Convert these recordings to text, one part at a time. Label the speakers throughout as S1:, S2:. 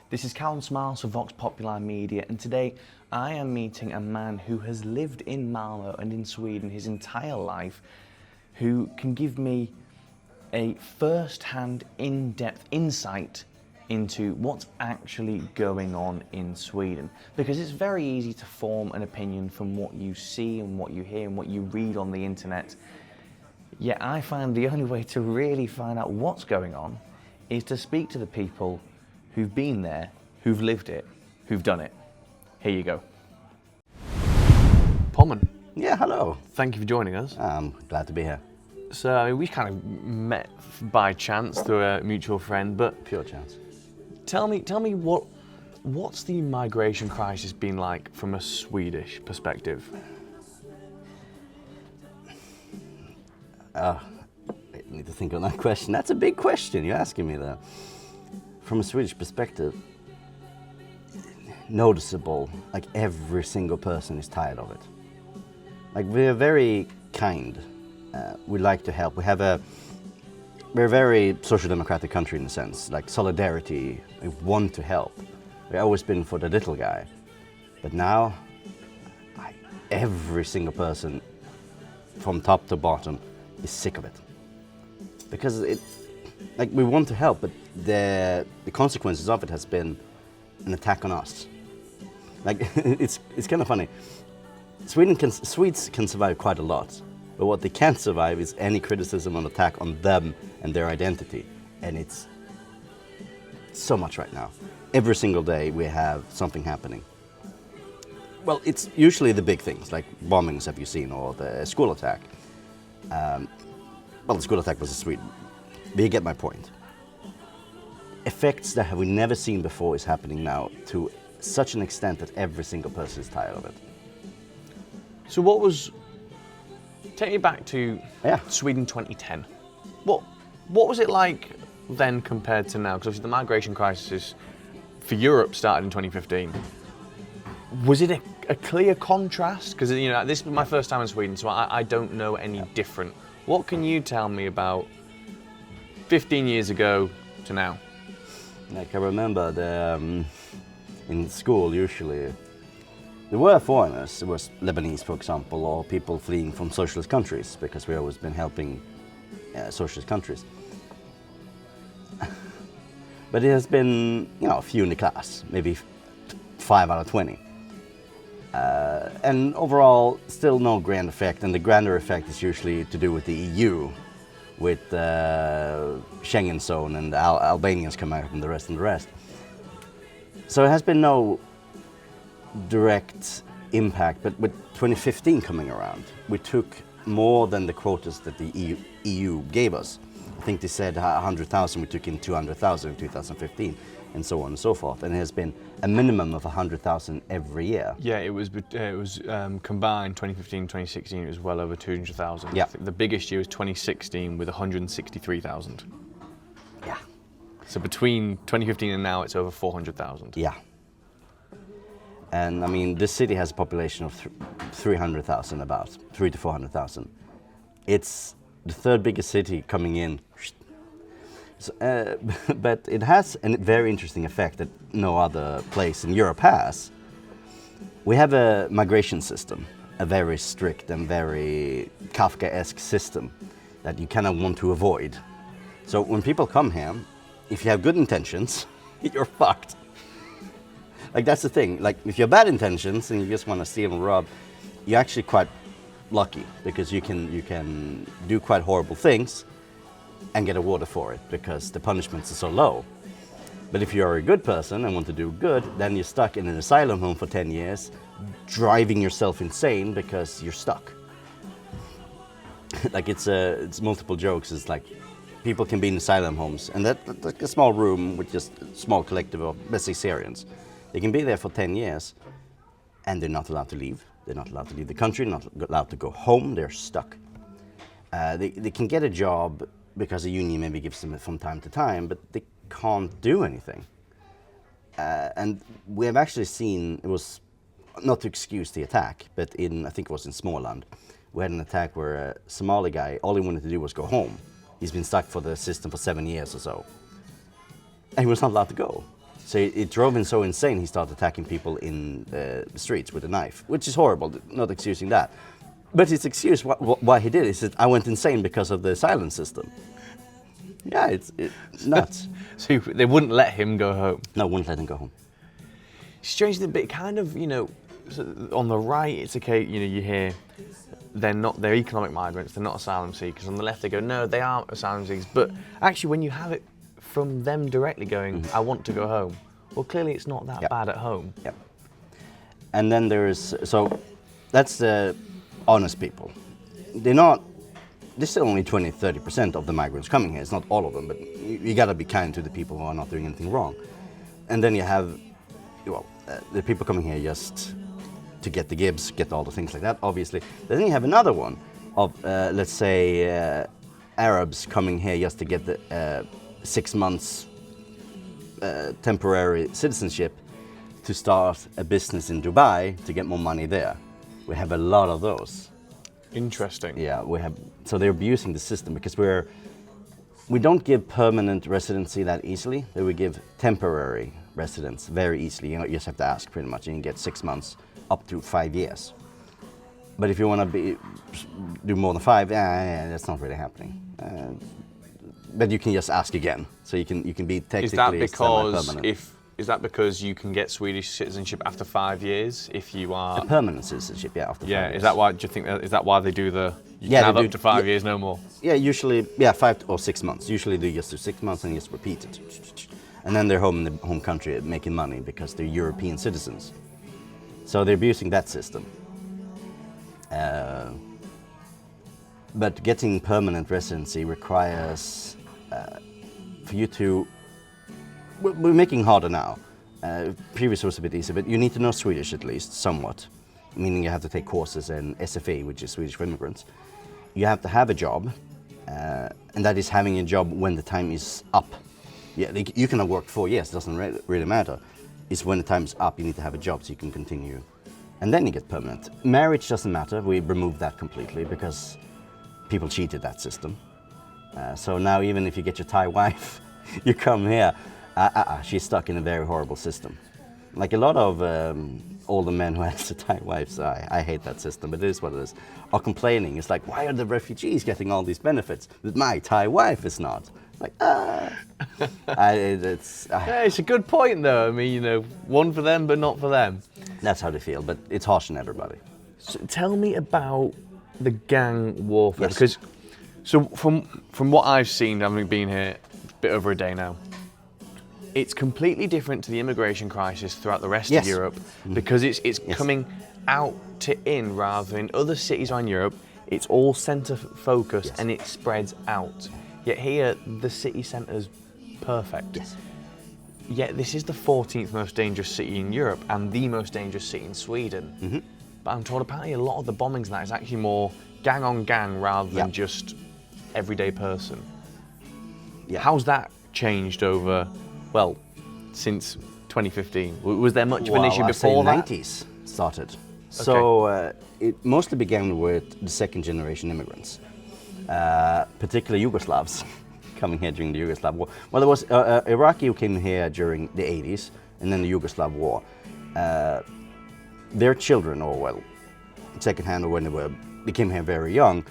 S1: This is Callum Smiles for Vox Populi Media, and today I am meeting a man who has lived in Malmö and in Sweden his entire life, who can give me a first-hand, in-depth insight into what's actually going on in Sweden. Because it's very easy to form an opinion from what you see and what you hear and what you read on the internet. Yet I find the only way to really find out what's going on is to speak to the people who've been there, who've lived it, who've done it. Here you go. Pomen.
S2: Yeah, hello.
S1: Thank you for joining us.
S2: I'm glad to be here.
S1: So we kind of met by chance through a mutual friend, but
S2: Pure chance.
S1: tell me what's the migration crisis been like from a Swedish perspective?
S2: I need to think on that question. That's a big question you're asking me there. From a Swedish perspective, noticeable, like every single person is tired of it. Like we're very kind. We like to help. We're a very social democratic country in a sense, like solidarity. We want to help. We've always been for the little guy. But now, every single person from top to bottom is sick of it. Because like we want to help, but the consequences of it has been an attack on us. Like it's kind of funny. Swedes can survive quite a lot, but what they can't survive is any criticism or attack on them and their identity. And it's so much right now. Every single day we have something happening. Well, it's usually the big things like bombings, have you seen, or the school attack. Well, the school attack was in Sweden. But you get my point. Effects that we never seen before is happening now to such an extent that every single person is tired of it.
S1: So take me back to Sweden 2010. What was it like then compared to now? Because obviously the migration crisis for Europe started in 2015. Was it a clear contrast? Because this was my first time in Sweden, so I don't know any different. What can you tell me about 15 years ago to now?
S2: Like I remember in school usually there were foreigners. There was Lebanese, for example, or people fleeing from socialist countries, because we've always been helping socialist countries. But it has been, a few in the class, maybe 5 out of 20. And overall, still no grand effect, and the grander effect is usually to do with the EU, with Schengen zone and the Albanians come out and the rest. So it has been no direct impact, but with 2015 coming around, we took more than the quotas that the EU gave us. I think they said 100,000, we took in 200,000 in 2015, and so on and so forth. And it has been a minimum of 100,000 every year.
S1: Yeah, it was combined 2015 and 2016. It was well over 200,000.
S2: Yeah.
S1: I think the biggest year was 2016 with 163,000.
S2: Yeah.
S1: So between 2015 and now, it's over 400,000.
S2: Yeah. And I mean, this city has a population of 300,000, about 300,000 to 400,000. It's the third biggest city coming in. So, but it has a very interesting effect that no other place in Europe has. We have a migration system, a very strict and very Kafkaesque system that you kind of want to avoid. So when people come here, if you have good intentions, you're fucked. Like that's the thing. Like if you have bad intentions and you just want to steal and rob, you're actually quite lucky, because you can do quite horrible things and get awarded for it because the punishments are so low. But if you're a good person and want to do good, then you're stuck in an asylum home for 10 years, driving yourself insane because you're stuck. Like it's multiple jokes. It's like people can be in asylum homes, and that's like a small room with just a small collective of, let's say, Syrians. They can be there for 10 years, and they're not allowed to leave. They're not allowed to leave the country, not allowed to go home. They're stuck. They can get a job because a union maybe gives them it from time to time, but they can't do anything. And we have actually seen, it was not to excuse the attack, but I think it was in Småland, we had an attack where a Somali guy, all he wanted to do was go home. He's been stuck for the system for 7 years or so. And he was not allowed to go. So it drove him so insane he started attacking people in the streets with a knife, which is horrible, not excusing that. But his excuse why he did it is that I went insane because of the silence system. Yeah, it's nuts.
S1: So they wouldn't let him go home.
S2: No, wouldn't let him go home.
S1: Strange, but kind of, so on the right, it's okay, you hear they're economic migrants, they're not asylum seekers. On the left, they go, no, they aren't asylum seekers. But actually, when you have it from them directly going, I want to go home, well, clearly it's not that bad at home.
S2: Yep. And then so that's the honest people. There's still only 20-30% of the migrants coming here. It's not all of them, but you gotta be kind to the people who are not doing anything wrong. And then you have, the people coming here just to get the gibs, get all the things like that, obviously. Then you have another one of, let's say, Arabs coming here just to get the 6 months temporary citizenship to start a business in Dubai to get more money there. We have a lot of those.
S1: Interesting.
S2: Yeah, so they're abusing the system because we don't give permanent residency that easily. We give temporary residence very easily. You just have to ask pretty much, and you can get 6 months up to 5 years. But if you want to do more than 5, that's not really happening. But you can just ask again, so you can be technically semi-permanent.
S1: Is that because you can get Swedish citizenship after 5 years if you are
S2: a permanent citizenship? Yeah, after 5 years.
S1: Is that why? Do you think is that why they do you can have up to 5 years, no more?
S2: Yeah, usually 5 or 6 months. Usually they just do 6 months and just repeat it, and then they're home in the home country making money because they're European citizens. So they're abusing that system. But getting permanent residency requires for you to. We're making harder now. Previously was a bit easier, but you need to know Swedish at least, somewhat. Meaning you have to take courses in SFA, which is Swedish for immigrants. You have to have a job, and that is having a job when the time is up. Yeah, you can have worked 4 years, it doesn't really matter. It's when the time is up, you need to have a job so you can continue. And then you get permanent. Marriage doesn't matter, we removed that completely because people cheated that system. So now even if you get your Thai wife, you come here, she's stuck in a very horrible system. Like a lot of older men who have Thai wives, I hate that system, but it is what it is, are complaining. It's like, why are the refugees getting all these benefits, but my Thai wife is not? Like,
S1: it's a good point though. I mean, one for them, but not for them.
S2: That's how they feel, but it's harsh on everybody.
S1: So tell me about the gang warfare,
S2: Yes.
S1: because so from what I've seen, having been here a bit over a day now, it's completely different to the immigration crisis throughout the rest of Europe, because it's coming out to in rather than in other cities around Europe. It's all centre focused and it spreads out. Yet here, the city centre's perfect.
S2: Yes.
S1: Yet this is the 14th most dangerous city in Europe and the most dangerous city in Sweden. But I'm told apparently a lot of the bombings and that is actually more gang on gang rather than just everyday person.
S2: Yeah.
S1: How's that changed over, since 2015? Was there much of an issue before that?
S2: The 90s started. So it mostly began with the second generation immigrants, particularly Yugoslavs coming here during the Yugoslav War. Well, there was Iraqi who came here during the 80s and then the Yugoslav War. Their children, secondhand or when they came here very young,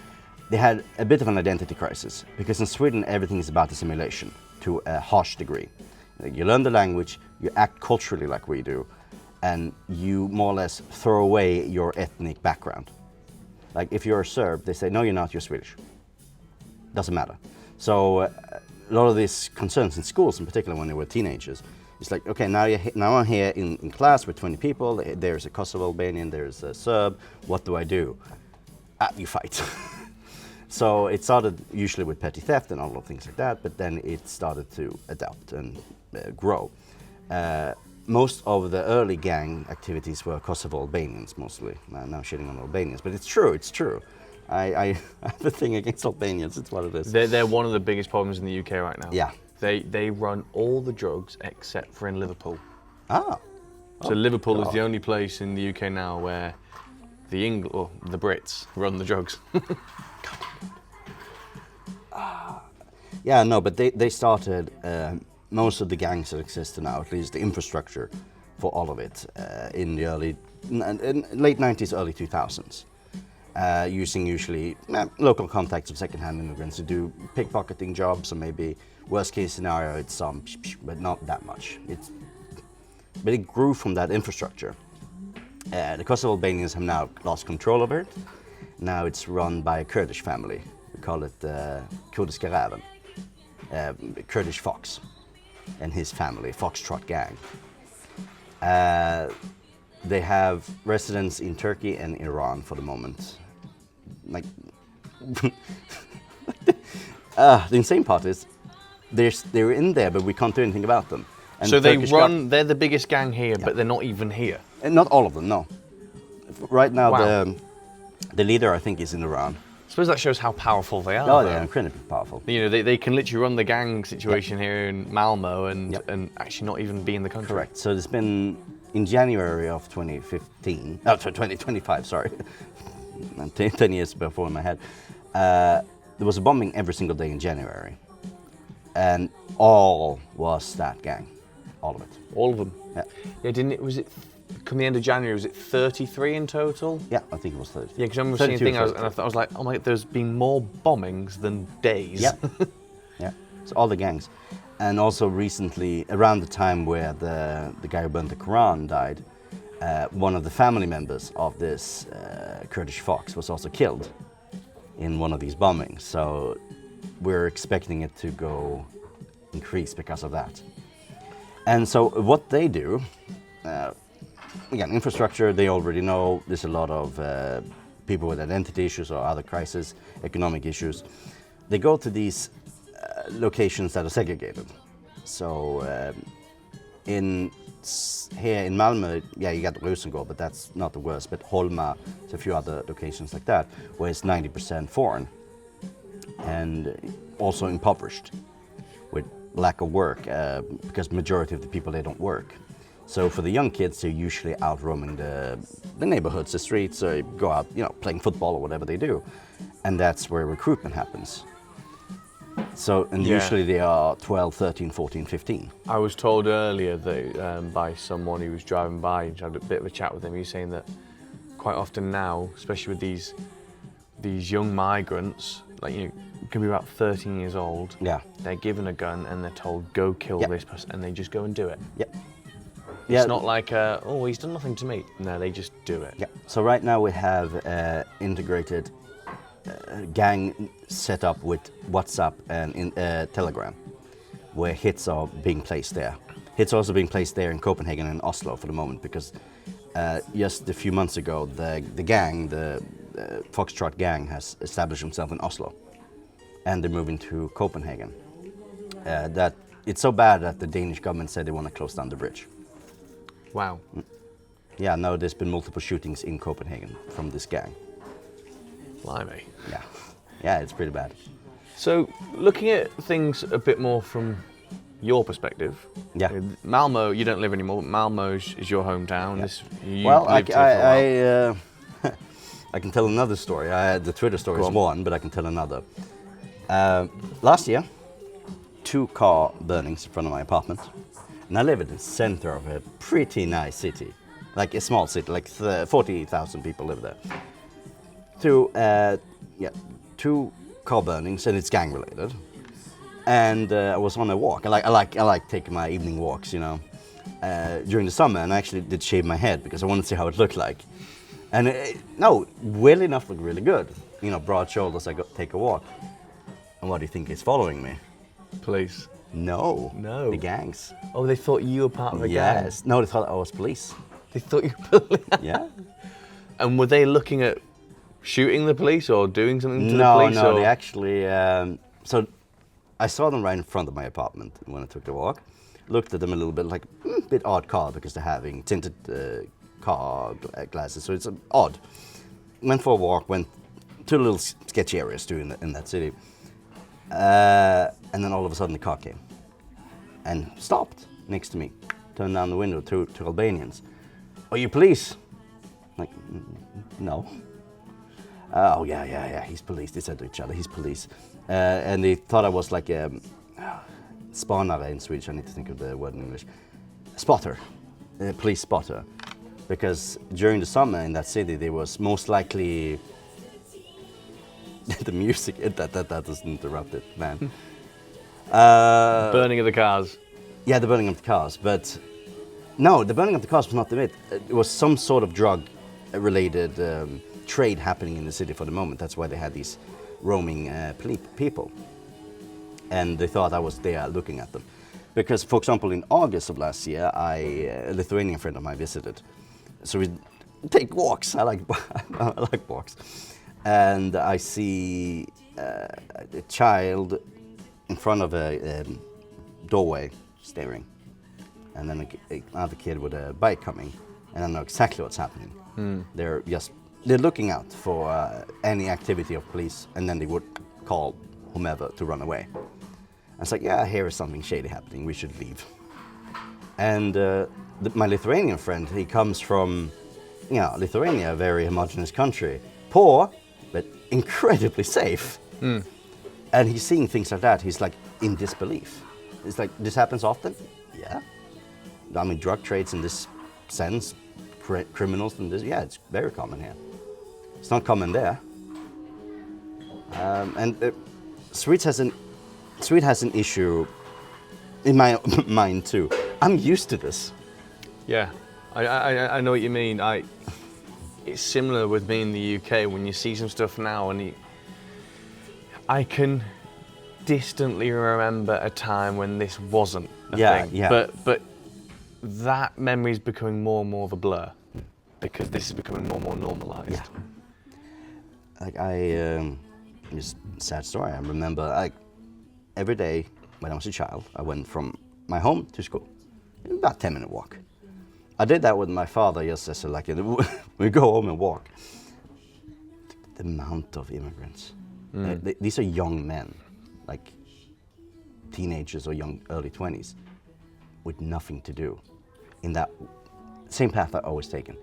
S2: they had a bit of an identity crisis because in Sweden everything is about assimilation to a harsh degree. You learn the language, you act culturally like we do, and you more or less throw away your ethnic background. Like if you're a Serb, they say, no, you're not, you're Swedish. Doesn't matter. So a lot of these concerns in schools, in particular when they were teenagers, it's like, okay, now I'm here in class with 20 people, there's a Kosovo Albanian, there's a Serb, what do I do? You fight. So it started usually with petty theft and all of things like that, but then it started to adapt and grow. Most of the early gang activities were Kosovo Albanians mostly. Now shitting on Albanians, but it's true. I have a thing against Albanians, it's what it is.
S1: They're one of the biggest problems in the UK right now.
S2: Yeah.
S1: They run all the drugs except for in Liverpool.
S2: Ah.
S1: So Liverpool is the only place in the UK now where the Brits run the drugs.
S2: Yeah, no, but they started most of the gangs that exist now, at least the infrastructure for all of it, in the late 90s, early 2000s, using usually local contacts of second-hand immigrants to do pickpocketing jobs, or maybe worst case scenario, it's some, but not that much. But it grew from that infrastructure. The Kosovo Albanians have now lost control over it. Now it's run by a Kurdish family. We call it Kurdiska Räven, Kurdish Fox, and his family, Foxtrot Gang. They have residents in Turkey and Iran for the moment. Like, the insane part is they're in there, but we can't do anything about them. And
S1: So
S2: Turkish
S1: they're the biggest gang here, but they're not even here.
S2: and not all of them, no. Right now,
S1: Wow.
S2: the leader, I think, is in Iran.
S1: I suppose that shows how powerful they are.
S2: Oh,
S1: though.
S2: they're incredibly powerful.
S1: You know, they can literally run the gang situation here in Malmo and actually not even be in the country.
S2: Correct. So there's been, in January of 2015, 2025, sorry, I'm 10 years before in my head, there was a bombing every single day in January. And all was that gang, all of it.
S1: All of them.
S2: Yeah,
S1: Yeah, didn't it? Was it? Come the end of January, was it 33 in total?
S2: yeah, I think it was 30.
S1: Yeah, because I remember seeing a
S2: 32
S1: thing,
S2: or
S1: and I was like, oh my, there's been more bombings than days.
S2: Yeah, yeah. It's all the gangs, and also recently, around the time where the guy who burnt the Quran died, one of the family members of this Kurdish Fox was also killed in one of these bombings. So we're expecting it to go increase because of that. And so what they do, again, infrastructure, they already know. There's a lot of people with identity issues or other crises, economic issues. They go to these locations that are segregated. So here in Malmö, yeah, you got Rosengård, but that's not the worst. But Holma, there's a few other locations like that, where it's 90% foreign and also impoverished with lack of work, because majority of the people, they don't work. So for the young kids, they're usually out roaming the neighborhoods, the streets, or go out, playing football or whatever they do. And that's where recruitment happens. So, and
S1: Yeah.
S2: usually they are 12, 13, 14, 15.
S1: I was told earlier that by someone who was driving by and had a bit of a chat with him, he was saying that quite often now, especially with these young migrants, can be about 13 years old.
S2: Yeah.
S1: They're given a gun and they're told, go kill
S2: Yep.
S1: this person, and they just go and do it.
S2: Yep.
S1: It's not like, oh, he's done nothing to me. No, they just do it.
S2: Yeah. So right now we have integrated gang set up with WhatsApp and Telegram, where hits are being placed there. Hits are also being placed there in Copenhagen and Oslo for the moment, because just a few months ago, the gang, the Foxtrot gang, has established himself in Oslo, and they're moving to Copenhagen. That it's so bad that the Danish government said they want to close down the bridge.
S1: Wow.
S2: Yeah, no, there's been multiple shootings in Copenhagen from this gang.
S1: Blimey.
S2: Yeah, yeah, it's pretty bad.
S1: So, looking at things a bit more from your perspective.
S2: Yeah.
S1: Malmo, you don't live anymore. Malmo is your hometown.
S2: Yeah.
S1: You
S2: Well,
S1: lived here for a while.
S2: I can tell another story. The Twitter story
S1: Go
S2: is
S1: on.
S2: one, but I can tell another. Last year, 2 car burnings in front of my apartment, and I live in the center of a pretty nice city, like a small city, like 40,000 people live there. 2 car burnings, and it's gang related. And I was on a walk. I like taking my evening walks, during the summer, and I actually did shave my head because I wanted to see how it looked like. And weirdly enough, looked really good. Broad shoulders. Take a walk. And what do you think is following me?
S1: Police.
S2: No.
S1: No.
S2: The gangs.
S1: Oh, they thought you were part of a gang.
S2: Yes. No, they thought I was police.
S1: They thought you were police.
S2: Yeah.
S1: And were they looking at shooting the police or doing something to the
S2: No,
S1: police?
S2: no.
S1: or?
S2: They actually. So I saw them right in front of my apartment when I took the walk. Looked at them a little bit, like a bit odd car because they're having tinted car glasses, so it's odd. Went for a walk, went to little sketchy areas too in that city, and then all of a sudden the car came and stopped next to me. Turned down the window, two Albanians. Are you police? Like, no. Oh yeah, he's police. They said to each other, he's police, and they thought I was like spanare in Swedish. I need to think of the word in English. Spotter, police spotter, because during the summer in that city there was most likely the music that doesn't interrupt it, man.
S1: Burning of the cars.
S2: Yeah, the burning of the cars, but no, the burning of the cars was not the bit. It was some sort of drug-related trade happening in the city for the moment. That's why they had these roaming people, and they thought I was there looking at them. Because, for example, in August of last year, a Lithuanian friend of mine visited. So we take walks. I like walks, and I see a child in front of a doorway staring, and then another kid with a bike coming, and I know exactly what's happening. They're looking out for any activity of police, and then they would call whomever to run away. I was like, yeah, here is something shady happening, we should leave. And my Lithuanian friend, he comes from, Lithuania, a very homogenous country. Poor, but incredibly safe. And he's seeing things like that, he's like in disbelief. It's like, this happens often? Yeah. I mean, drug trades in this sense, criminals in this, yeah, it's very common here. It's not common there. Sweden has an issue in my mind too. I'm used to this.
S1: Yeah, I know what you mean. It's similar with me in the UK when you see some stuff now, and I can distantly remember a time when this wasn't a thing. Yeah. But that memory is becoming more and more of a blur because this is becoming more and more normalised.
S2: Yeah. Like just a sad story. I remember every day when I was a child, I went from my home to school, about 10-minute walk. I did that with my father just as we go home and walk. The amount of immigrants. These are young men, like teenagers or early 20s, with nothing to do. In that same path I've always taken.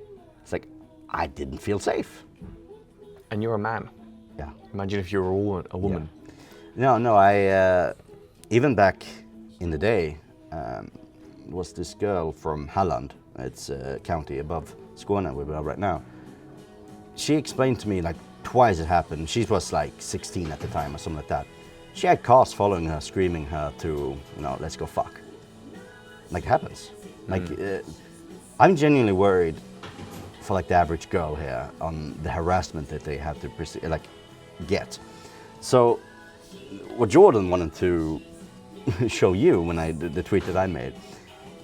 S2: It's like, I didn't feel safe.
S1: And you're a man.
S2: Yeah.
S1: Imagine if you were a woman.
S2: Yeah. No, I even back in the day, was this girl from Halland. It's a county above Skåne where we are right now. She explained to me like twice it happened. She was like 16 at the time or something like that. She had cars following her, screaming her to, let's go fuck. Like it happens. Like I'm genuinely worried for like the average girl here on the harassment that they have to get. So what Jordan wanted to show you when the tweet that I made,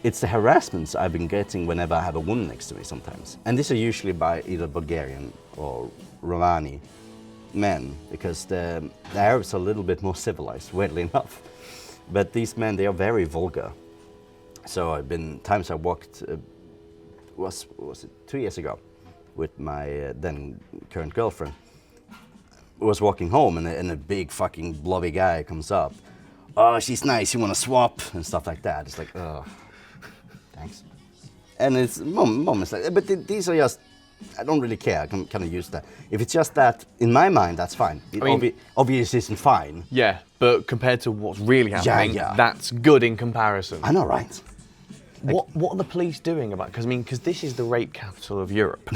S2: it's the harassments I've been getting whenever I have a woman next to me sometimes. And these are usually by either Bulgarian or Romani men, because the Arabs are a little bit more civilized, weirdly enough. But these men, they are very vulgar. So times I walked, was it 2 years ago, with my then current girlfriend. I was walking home and a big fucking blobby guy comes up. Oh, she's nice, you want to swap? And stuff like that. It's like, oh, thanks. And it's moments like, but these are just, I don't really care, I can kind of use that. If it's just that, in my mind, that's fine. It obviously isn't fine.
S1: Yeah, but compared to what's really happening, that's good in comparison.
S2: I know, right?
S1: What are the police doing about it? Because this is the rape capital of Europe.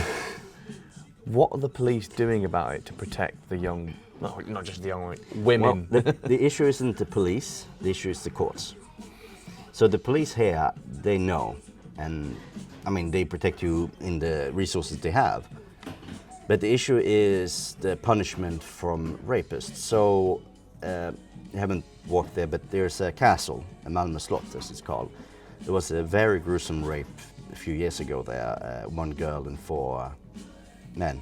S1: What are the police doing about it to protect the young, not just the young women?
S2: Well, the issue isn't the police, the issue is the courts. So the police here, they know, and they protect you in the resources they have. But the issue is the punishment from rapists. So, I haven't walked there, but there's a castle, a Malmö Slott as it's called. There was a very gruesome rape a few years ago there, 1 girl and 4 men.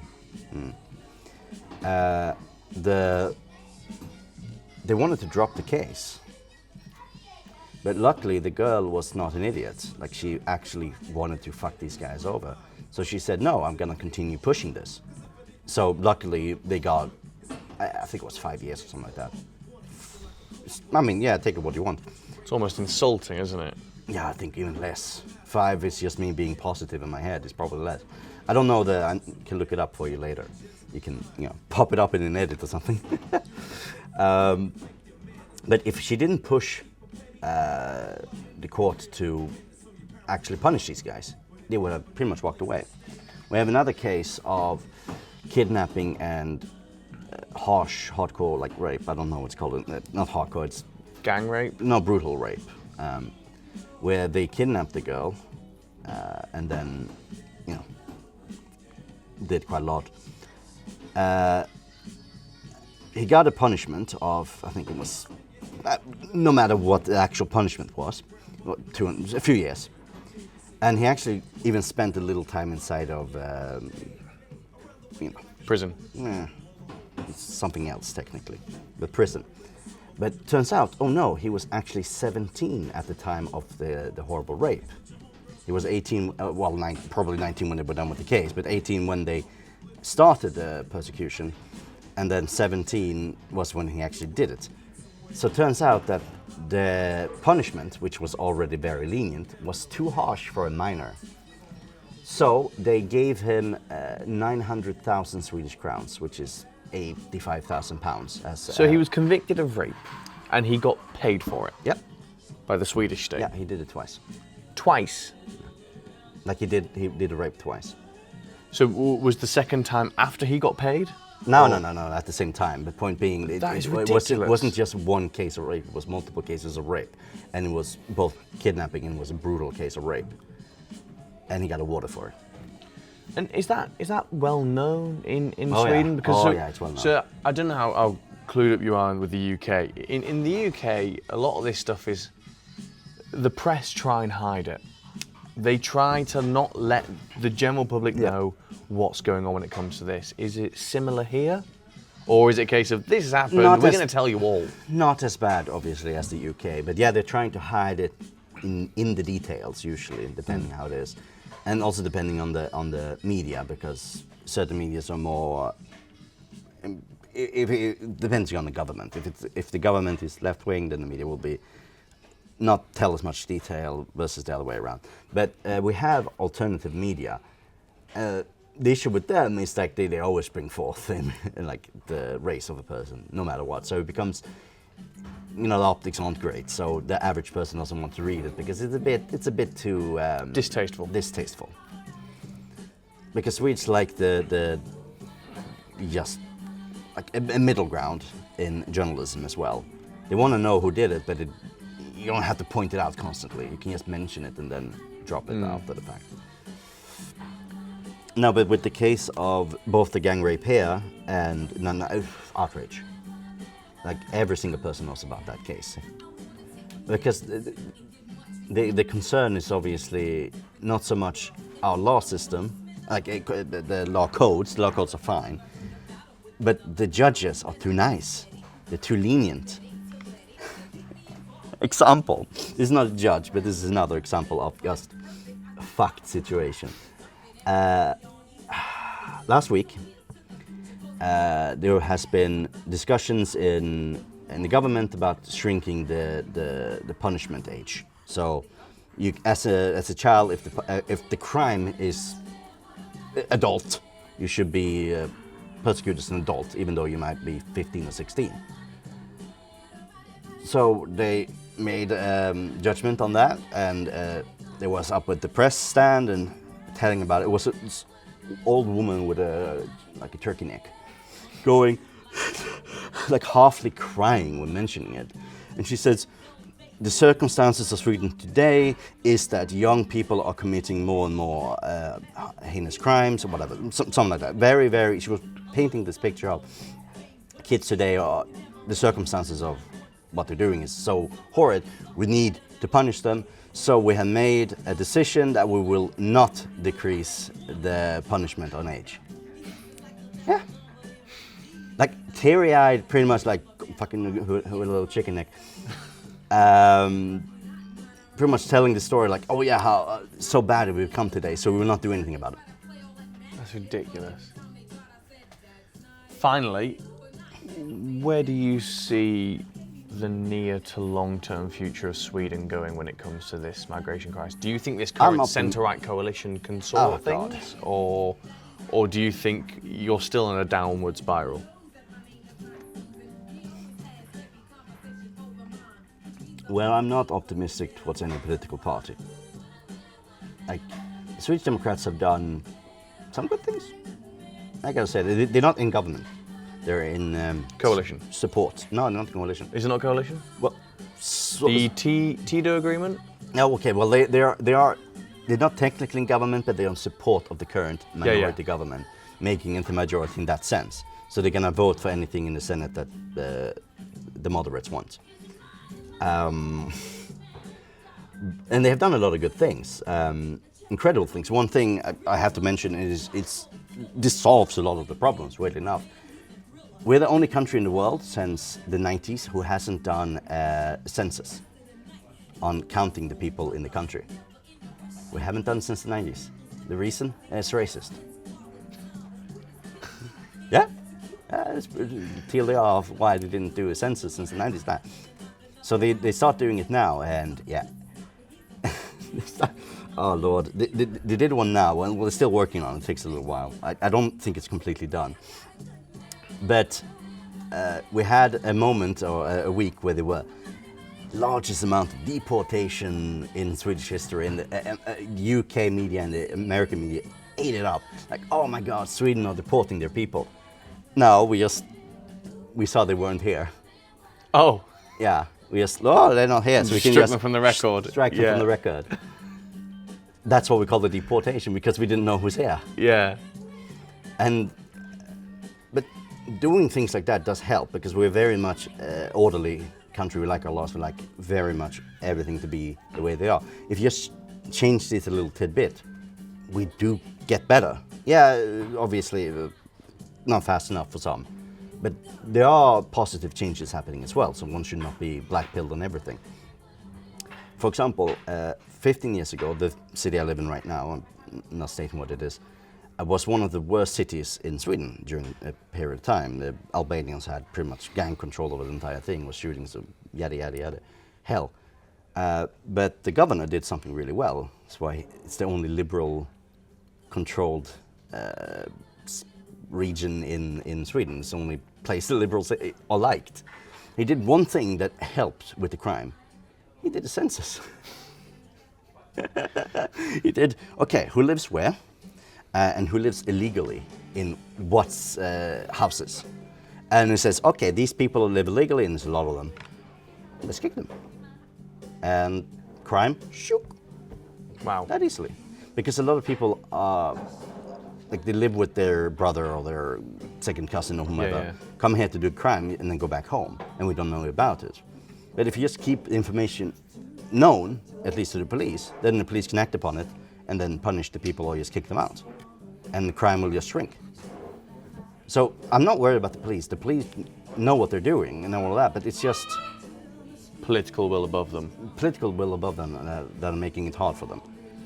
S2: They wanted to drop the case. But luckily the girl was not an idiot. Like, she actually wanted to fuck these guys over. So she said, no, I'm gonna continue pushing this. So luckily they got, I think it was 5 years or something like that. Take it what you want.
S1: It's almost insulting, isn't it?
S2: Yeah, I think even less. 5 is just me being positive in my head. It's probably less. I don't know I can look it up for you later. You can, pop it up in an edit or something. But if she didn't push the court to actually punish these guys. They would have pretty much walked away. We have another case of kidnapping and hardcore like rape. I don't know what's called. Not hardcore. It's
S1: Gang rape?
S2: no brutal rape, where they kidnapped the girl and then, you know, did quite a lot. He got a punishment of, I think it was, no matter what the actual punishment was, a few years. And he actually even spent a little time inside of,
S1: Prison.
S2: It's something else technically, but prison. But turns out, oh no, he was actually 17 at the time of the horrible rape. He was 18, probably 19 when they were done with the case, but 18 when they started the persecution, and then 17 was when he actually did it. So it turns out that the punishment, which was already very lenient, was too harsh for a minor. So they gave him 900,000 Swedish crowns, which is 85,000 pounds.
S1: So he was convicted of rape, and he got paid for it?
S2: Yep.
S1: By the Swedish state?
S2: Yeah, he did it twice.
S1: Twice?
S2: Like he did a rape twice.
S1: So was the second time after he got paid?
S2: No, at the same time. The point being, it wasn't just one case of rape, it was multiple cases of rape. And it was both kidnapping and it was a brutal case of rape. And he got awarded for it.
S1: And is that well known in
S2: Oh,
S1: Sweden?
S2: yeah.
S1: Because
S2: Yeah, it's well known.
S1: So I don't know how clued up you are with the UK. In the UK, a lot of this stuff is, the press try and hide it. They try to not let the general public know what's going on when it comes to this. Is it similar here? Or is it a case of, this has happened, we're going to tell you all?
S2: Not as bad, obviously, as the UK. But yeah, they're trying to hide it in the details, usually, depending how it is. And also depending on the media, because certain medias are more... It depends on the government. If the government is left-wing, then the media will be not tell as much detail versus the other way around. But we have alternative media. The issue with them is that they always bring forth in like the race of a person, no matter what. So it becomes, the optics aren't great. So the average person doesn't want to read it because it's a bit too
S1: distasteful.
S2: Distasteful. Because Swedes like the just like a middle ground in journalism as well. They want to know who did it, but you don't have to point it out constantly. You can just mention it and then drop it after the fact. No, but with the case of both the gang rape here and outrage, like every single person knows about that case, because the concern is obviously not so much our law system, like the law codes. The law codes are fine, but the judges are too nice. They're too lenient. Example. This is not a judge, but this is another example of just a fucked situation. Last week, there has been discussions in the government about shrinking the punishment age. So, you as a child, if the crime is adult, you should be persecuted as an adult, even though you might be 15 or 16. So they made judgment on that, and they was up with the press stand and telling about it. It was an old woman with a turkey neck, going like halfly crying when mentioning it, and she says, "The circumstances of Sweden today is that young people are committing more and more heinous crimes or whatever, something like that." Very, very. She was painting this picture of kids today are the circumstances of what they're doing is so horrid, we need to punish them. So we have made a decision that we will not decrease the punishment on age. Yeah. Like teary-eyed, pretty much like fucking with a little chicken neck. Pretty much telling the story like, oh yeah, how so bad it will come today, so we will not do anything about it.
S1: That's ridiculous. Finally, where do you see the near to long-term future of Sweden going when it comes to this migration crisis? Do you think this current centre-right coalition can sort things, or do you think you're still in a downward spiral?
S2: Well, I'm not optimistic towards any political party. Like, the Swedish Democrats have done some good things. I gotta say, they're not in government. They're in
S1: Coalition.
S2: Support. No, they're not in coalition.
S1: Is it not coalition?
S2: Well,
S1: The TIDO agreement?
S2: no, okay. Well, they're not technically in government, but they're in support of the current minority government, making it the majority in that sense. So they're gonna vote for anything in the Senate that the moderates want. And they have done a lot of good things, incredible things. One thing I have to mention is this solves a lot of the problems, weirdly enough. We're the only country in the world since the 90s who hasn't done a census on counting the people in the country. We haven't done it since the 90s. The reason? It's racist. Yeah? It's TLDR of why they didn't do a census since the 90s. Now. So they start doing it now, and yeah. Oh Lord, they did one now, and they're still working on it. It takes a little while. I don't think it's completely done. But we had a moment or a week where there were largest amount of deportation in Swedish history, and the UK media and the American media ate it up. Like, oh my God, Sweden are deporting their people. No, we saw they weren't here.
S1: Oh.
S2: Yeah, they're not here, so we can
S1: strike
S2: just
S1: them from the record.
S2: Strike them from the record. That's what we call the deportation, because we didn't know who's here.
S1: Yeah.
S2: But doing things like that does help, because we're very much orderly country. We like our laws. We like very much everything to be the way they are. If you just change this a little tidbit, we do get better. Yeah, obviously not fast enough for some, but there are positive changes happening as well. So one should not be black-pilled on everything. For example, 15 years ago, the city I live in right now, I'm not stating what it is, was one of the worst cities in Sweden during a period of time. The Albanians had pretty much gang control over the entire thing, was shooting, so yada, yada, yada. Hell. But the governor did something really well. That's why it's the only liberal-controlled region in Sweden. It's the only place the liberals are liked. He did one thing that helped with the crime. He did a census. He did, okay, who lives where? And who lives illegally in what houses. And it says, okay, these people live illegally, and there's a lot of them. Let's kick them. And crime, shook.
S1: Wow.
S2: That easily. Because a lot of people are, like, they live with their brother or their second cousin or whomever, come here to do crime and then go back home, and we don't know about it. But if you just keep information known, at least to the police, then the police can act upon it and then punish the people or just kick them out. And the crime will just shrink. So I'm not worried about the police. The police know what they're doing and all that, but it's just
S1: political will above them.
S2: Political will above them that are making it hard for them.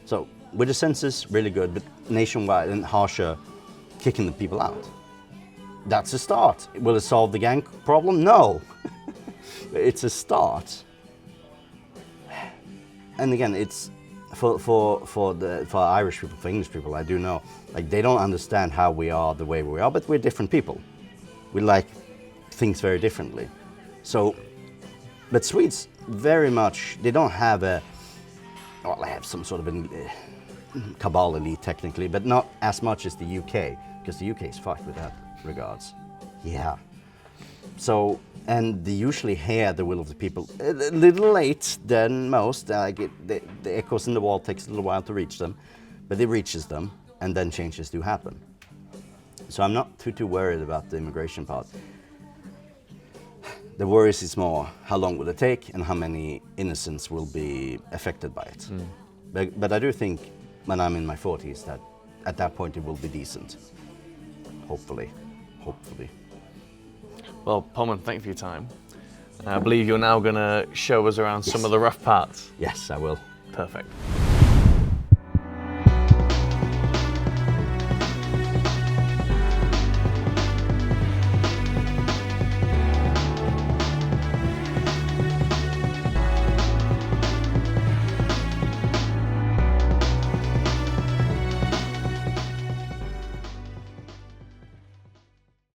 S2: So with the census, really good, but nationwide and harsher, kicking the people out. That's a start. Will it solve the gang problem? No. It's a start. And again, it's for Irish people, for English people, I do know, like, they don't understand how we are the way we are, but we're different people. We like things very differently. So, but Swedes very much, they don't have they have some sort of a cabal elite technically, but not as much as the UK, because the UK is fucked with that regards. Yeah. So, and they usually hear the will of the people a little late than most. The echoes in the wall takes a little while to reach them, but it reaches them, and then changes do happen. So I'm not too worried about the immigration part. The worries is more how long will it take and how many innocents will be affected by it. But I do think when I'm in my 40s that at that point it will be decent. Hopefully.
S1: Well, Pomen, thank you for your time. I believe you're now going to show us around some of the rough parts.
S2: Yes, I will.
S1: Perfect.